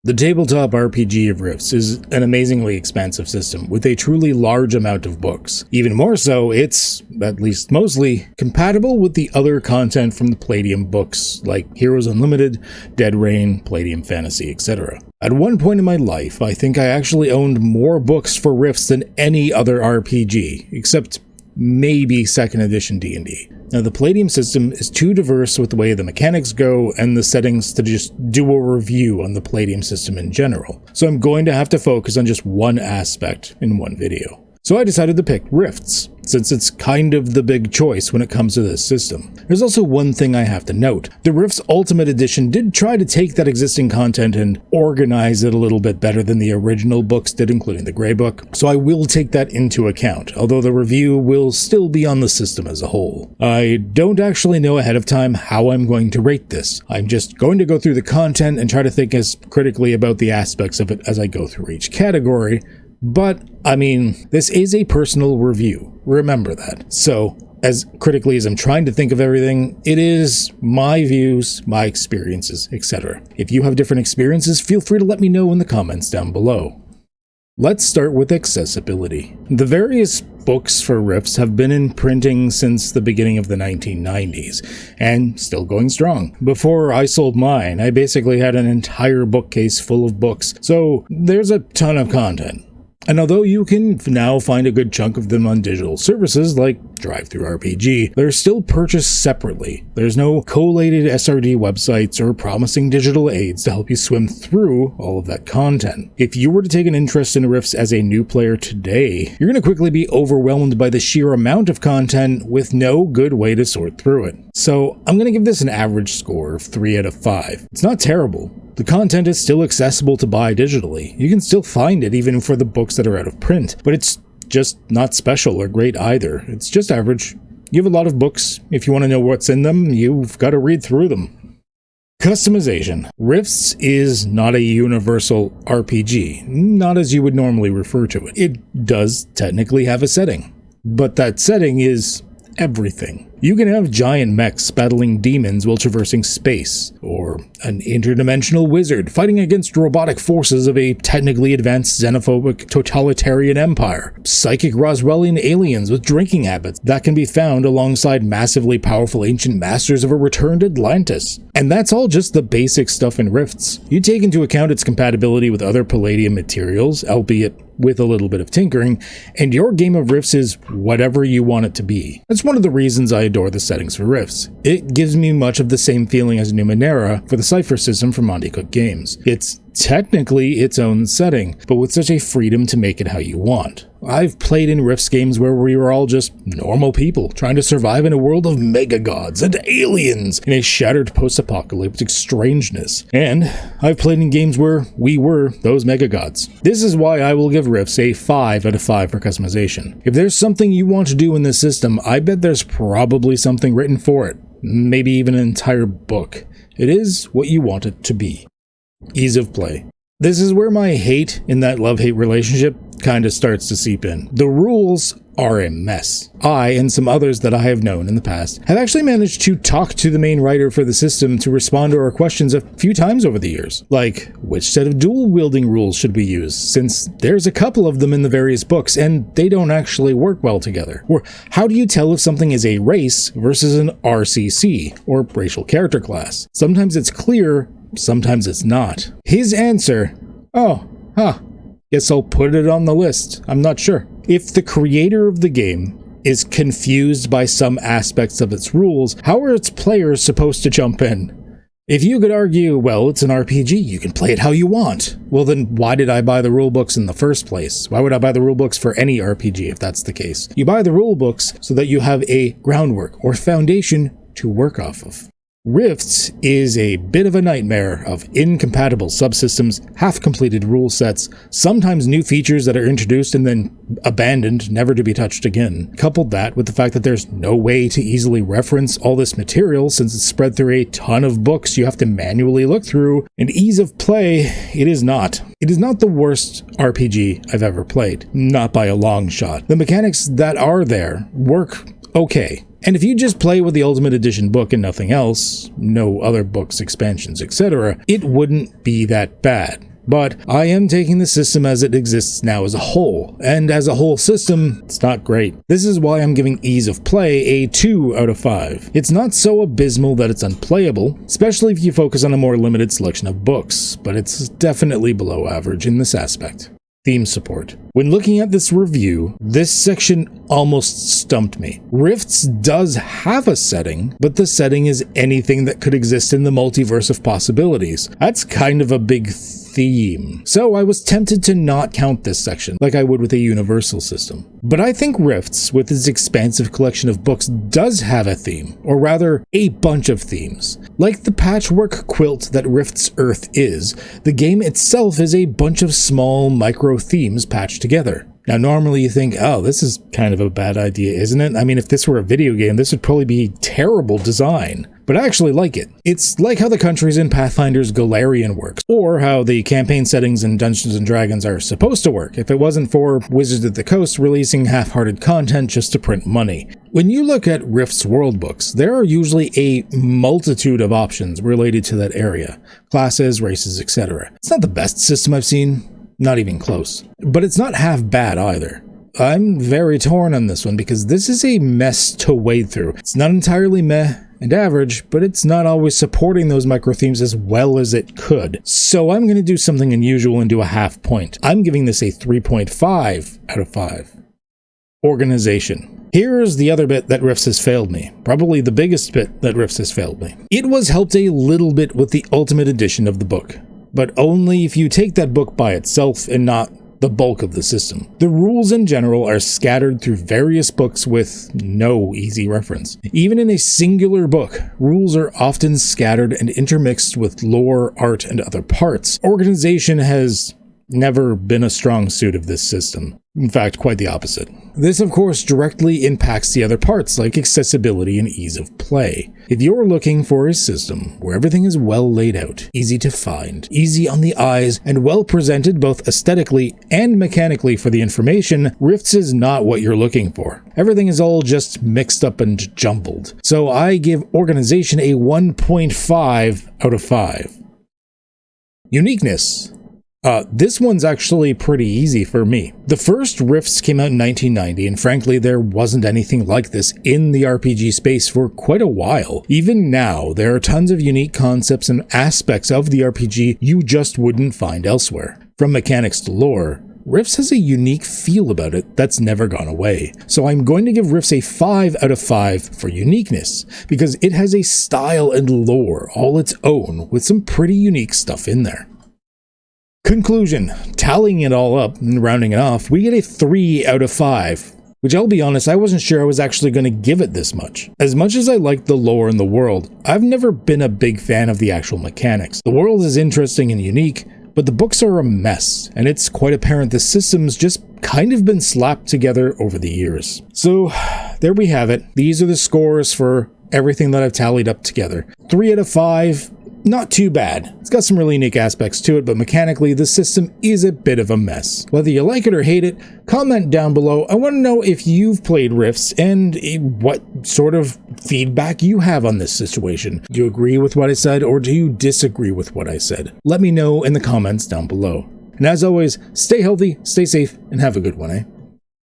The tabletop RPG of Rifts is an amazingly expansive system with a truly large amount of books. Even more so, it's, at least mostly, compatible with the other content from the Palladium books like Heroes Unlimited, Dead Rain, Palladium Fantasy, etc. At one point in my life, I think I actually owned more books for Rifts than any other RPG, except maybe 2nd edition D&D. Now, the Palladium system is too diverse with the way the mechanics go and the settings to just do a review on the Palladium system in general, so I'm going to have to focus on just one aspect in one video. So I decided to pick Rifts, since it's kind of the big choice when it comes to this system. There's also one thing I have to note. The Rifts Ultimate Edition did try to take that existing content and organize it a little bit better than the original books did, including the Grey Book, so I will take that into account, although the review will still be on the system as a whole. I don't actually know ahead of time how I'm going to rate this. I'm just going to go through the content and try to think as critically about the aspects of it as I go through each category. But, I mean, this is a personal review, remember that. So, as critically as I'm trying to think of everything, it is my views, my experiences, etc. If you have different experiences, feel free to let me know in the comments down below. Let's start with accessibility. The various books for Rifts have been in printing since the beginning of the 1990s, and still going strong. Before I sold mine, I basically had an entire bookcase full of books, so there's a ton of content. And although you can now find a good chunk of them on digital services like DriveThruRPG, they're still purchased separately. There's no collated SRD websites or promising digital aids to help you swim through all of that content. If you were to take an interest in Rifts as a new player today, you're going to quickly be overwhelmed by the sheer amount of content with no good way to sort through it. So I'm going to give this an average score of 3 out of 5. It's not terrible. The content is still accessible to buy digitally. You can still find it even for the books that are out of print, but it's just not special or great either. It's just average. You have a lot of books. If you want to know what's in them, you've got to read through them. Customization. Rifts is not a universal RPG, not as you would normally refer to it. It does technically have a setting, but that setting is everything. You can have giant mechs battling demons while traversing space, or an interdimensional wizard fighting against robotic forces of a technically advanced xenophobic totalitarian empire, psychic Roswellian aliens with drinking habits that can be found alongside massively powerful ancient masters of a returned Atlantis. And that's all just the basic stuff in Rifts. You take into account its compatibility with other Palladium materials, albeit with a little bit of tinkering, and your game of Rifts is whatever you want it to be. That's one of the reasons I adore the settings for Rifts. It gives me much of the same feeling as Numenera for the Cypher system from Monty Cook Games. It's technically its own setting, but with such a freedom to make it how you want. I've played in Rifts games where we were all just normal people trying to survive in a world of mega gods and aliens in a shattered post-apocalyptic strangeness. And I've played in games where we were those mega gods. This is why I will give Rifts a 5 out of 5 for customization. If there's something you want to do in this system, I bet there's probably something written for it. Maybe even an entire book. It is what you want it to be. Ease of play. This is where my hate in that love-hate relationship kind of starts to seep in. The rules are a mess. I, and some others that I have known in the past, have actually managed to talk to the main writer for the system to respond to our questions a few times over the years. Like, which set of dual-wielding rules should we use, since there's a couple of them in the various books, and they don't actually work well together? Or, how do you tell if something is a race versus an RCC, or racial character class? Sometimes it's clear, sometimes it's not. His answer, guess I'll put it on the list. I'm not sure. If the creator of the game is confused by some aspects of its rules, how are its players supposed to jump in? If you could argue, well, it's an RPG, you can play it how you want. Well, then why did I buy the rulebooks in the first place? Why would I buy the rulebooks for any RPG if that's the case? You buy the rulebooks so that you have a groundwork or foundation to work off of. Rifts is a bit of a nightmare of incompatible subsystems, half-completed rule sets, sometimes new features that are introduced and then abandoned, never to be touched again. Couple that with the fact that there's no way to easily reference all this material since it's spread through a ton of books you have to manually look through, and ease of play, it is not. It is not the worst RPG I've ever played, not by a long shot. The mechanics that are there work okay. And if you just play with the Ultimate Edition book and nothing else, no other books, expansions, etc., it wouldn't be that bad. But I am taking the system as it exists now as a whole, and as a whole system, it's not great. This is why I'm giving ease of play a 2 out of 5. It's not so abysmal that it's unplayable, especially if you focus on a more limited selection of books, but it's definitely below average in this aspect. Theme support. When looking at this review, this section almost stumped me. Rifts does have a setting, but the setting is anything that could exist in the multiverse of possibilities. That's kind of a big theme. So I was tempted to not count this section, like I would with a universal system. But I think Rifts, with its expansive collection of books, does have a theme, or rather, a bunch of themes. Like the patchwork quilt that Rifts Earth is, the game itself is a bunch of small micro themes patched together. Now, normally you think, oh, this is kind of a bad idea, isn't it? I mean, if this were a video game, this would probably be terrible design. But I actually like it. It's like how the countries in Pathfinder's Golarion works, or how the campaign settings in Dungeons & Dragons are supposed to work if it wasn't for Wizards of the Coast releasing half-hearted content just to print money. When you look at Rift's world books, there are usually a multitude of options related to that area. Classes, races, etc. It's not the best system I've seen. Not even close. But it's not half bad either. I'm very torn on this one because this is a mess to wade through. It's not entirely meh and average, but it's not always supporting those micro themes as well as it could. So I'm going to do something unusual and do a half point. I'm giving this a 3.5 out of 5. Organization. Here's the other bit that Rifts has failed me. Probably the biggest bit that Rifts has failed me. It was helped a little bit with the ultimate edition of the book, but only if you take that book by itself and not the bulk of the system. The rules in general are scattered through various books with no easy reference. Even in a singular book, rules are often scattered and intermixed with lore, art, and other parts. Organization has never been a strong suit of this system. In fact, quite the opposite. This, of course, directly impacts the other parts like accessibility and ease of play. If you're looking for a system where everything is well laid out, easy to find, easy on the eyes, and well presented both aesthetically and mechanically for the information, Rifts is not what you're looking for. Everything is all just mixed up and jumbled. So I give Organization a 1.5 out of 5. Uniqueness. This one's actually pretty easy for me. The first Rifts came out in 1990, and frankly, there wasn't anything like this in the RPG space for quite a while. Even now, there are tons of unique concepts and aspects of the RPG you just wouldn't find elsewhere. From mechanics to lore, Rifts has a unique feel about it that's never gone away. So I'm going to give Rifts a 5 out of 5 for uniqueness, because it has a style and lore all its own with some pretty unique stuff in there. Conclusion. Tallying it all up and rounding it off, we get a 3 out of 5. Which, I'll be honest, I wasn't sure I was actually going to give it this much. As much as I like the lore in the world, I've never been a big fan of the actual mechanics. The world is interesting and unique, but the books are a mess, and it's quite apparent the system's just kind of been slapped together over the years. So, there we have it. These are the scores for everything that I've tallied up together. 3 out of 5. Not too bad. It's got some really unique aspects to it, but mechanically, the system is a bit of a mess. Whether you like it or hate it, comment down below. I want to know if you've played Rifts and what sort of feedback you have on this situation. Do you agree with what I said, or do you disagree with what I said? Let me know in the comments down below. And as always, stay healthy, stay safe, and have a good one, eh?